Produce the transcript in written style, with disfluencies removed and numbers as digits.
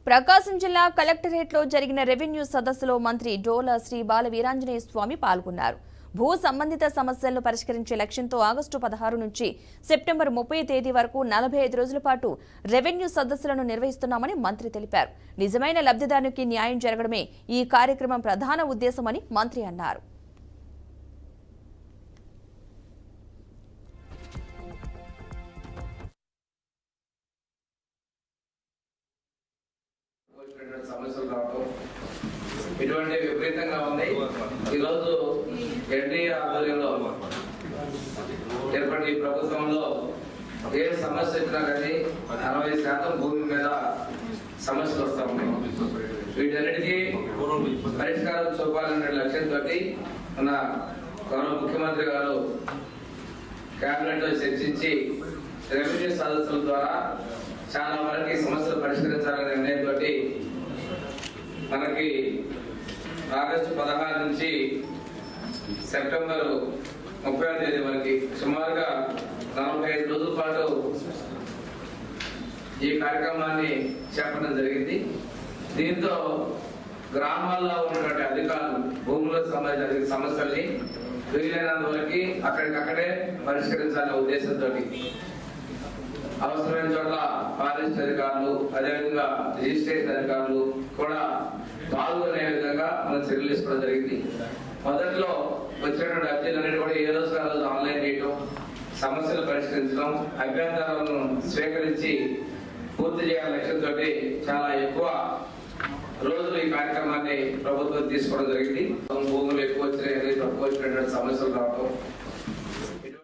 ప్రకాశం జిల్లా కలెక్టరేట్లో జరిగిన రెవెన్యూ సదస్సులో మంత్రి డోలా శ్రీ బాల వీరాంజనేయ స్వామి పాల్గొన్నారు. భూ సంబంధిత సమస్యలను పరిష్కరించే లక్ష్యంతో ఆగస్టు 16 నుంచి సెప్టెంబర్ 30 తేదీ వరకు 45 రోజుల పాటు రెవెన్యూ సదస్సులను నిర్వహిస్తున్నామని మంత్రి తెలిపారు. నిజమైన లబ్ధిదారునికి న్యాయం జరగడమే ఈ కార్యక్రమం ప్రధాన ఉద్దేశమని మంత్రి అన్నారు. సమస్యలు రావడం ఇటువంటి విపరీతంగా ఉంది. ఈరోజు ఎన్డీఏ ఆధ్వర్యంలో ఏర్పడి ప్రభుత్వంలో ఏ సమస్య వచ్చినా కానీ 60% భూమి మీద సమస్యలు వస్తూ ఉన్నాయి. వీటన్నిటికీ పరిష్కారం చూపాలనే లక్ష్యంతో మన గౌరవ ముఖ్యమంత్రి గారు కేబినెట్ లో చర్చించి రెవెన్యూ సదస్సుల ద్వారా చాలా వరకు సమస్యలు పరిష్కరించాలనే నిర్ణయంతో మనకి ఆగస్టు 16 నుంచి సెప్టెంబర్ 30వ తేదీ వరకు సుమారుగా 45 రోజుల పాటు ఈ కార్యక్రమాన్ని చేపట్టడం జరిగింది. దీంతో గ్రామాల్లో ఉన్నటువంటి అధికారులు భూములకు సంబంధించిన సమస్యల్ని వీలైనంత వరకు అక్కడికక్కడే పరిష్కరించాలనే ఉద్దేశంతో అవసరమైన చోట్ల ఫారెస్ట్ అధికారులు, అదేవిధంగా రిజిస్ట్రేషన్ అధికారులు కూడా పాల్గొనే విధంగా మనం చర్యలు తీసుకోవడం జరిగింది. మొదట్లో వచ్చినటువంటి అర్జీలన్నిటి కూడా ఏ రోజు ఆ రోజు ఆన్లైన్ చేయడం, సమస్యలు పరిష్కరించడం, అభ్యంతరాలను స్వీకరించి పూర్తి చేయాలనే లక్ష్యంతో చాలా ఎక్కువ రోజులు ఈ కార్యక్రమాన్ని ప్రభుత్వం తీసుకోవడం జరిగింది. భూములు ఎక్కువ వచ్చినాయి, తక్కువ వచ్చినటువంటి సమస్యలు రావడం,